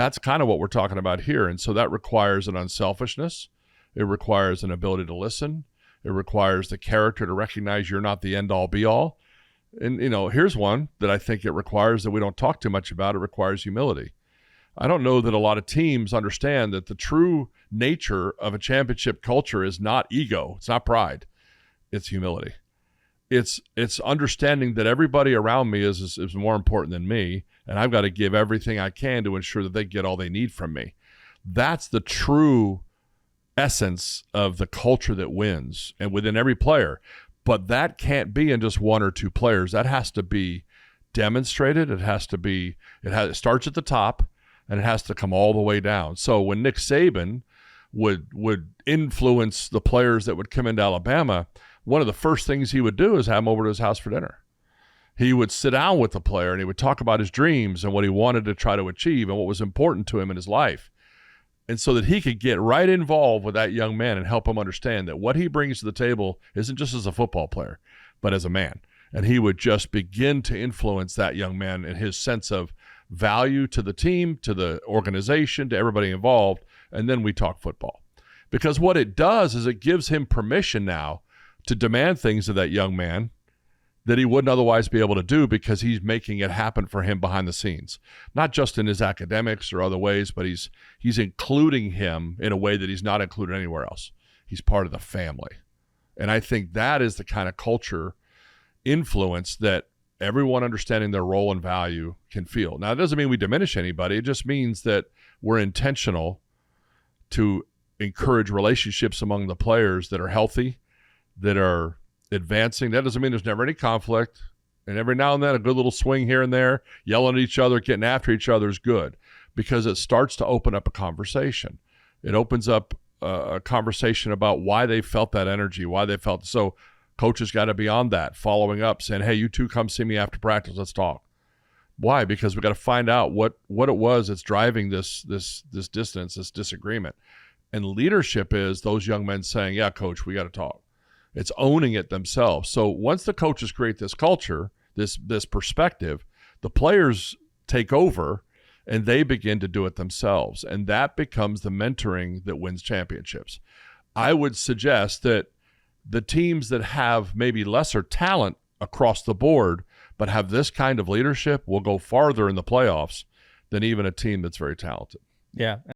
That's kind of what we're talking about here. And so that requires an unselfishness. It requires an ability to listen. It requires the character to recognize you're not the end all be all. And, here's one that I think it requires that we don't talk too much about. It requires humility. I don't know that a lot of teams understand that the true nature of a championship culture is not ego. It's not pride. It's humility. It's understanding that everybody around me is more important than me, and I've got to give everything I can to ensure that they get all they need from me. That's the true essence of the culture that wins, and within every player. But that can't be in just one or two players. That has to be demonstrated. It starts at the top, and it has to come all the way down. So when Nick Saban would influence the players that would come into Alabama, one of the first things he would do is have them over to his house for dinner. He would sit down with the player and he would talk about his dreams and what he wanted to try to achieve and what was important to him in his life. And so that he could get right involved with that young man and help him understand that what he brings to the table isn't just as a football player, but as a man. And he would just begin to influence that young man in his sense of value to the team, to the organization, to everybody involved. And then we talk football. Because what it does is it gives him permission now to demand things of that young man that he wouldn't otherwise be able to do, because he's making it happen for him behind the scenes, not just in his academics or other ways, but he's including him in a way that he's not included anywhere else. He's part of the family. And I think that is the kind of culture influence that everyone understanding their role and value can feel. Now, it doesn't mean we diminish anybody. It just means that we're intentional to encourage relationships among the players that are healthy, that are advancing. That doesn't mean there's never any conflict. And every now and then, a good little swing here and there, yelling at each other, getting after each other is good, because it starts to open up a conversation. It opens up a conversation about why they felt that energy, why they felt. So coaches got to be on that, following up, saying, hey, you two come see me after practice. Let's talk. Why? Because we got to find out what it was that's driving this distance, this disagreement. And leadership is those young men saying, yeah, coach, we got to talk. It's owning it themselves. So once the coaches create this culture, this perspective, the players take over and they begin to do it themselves. And that becomes the mentoring that wins championships. I would suggest that the teams that have maybe lesser talent across the board but have this kind of leadership will go farther in the playoffs than even a team that's very talented. Yeah.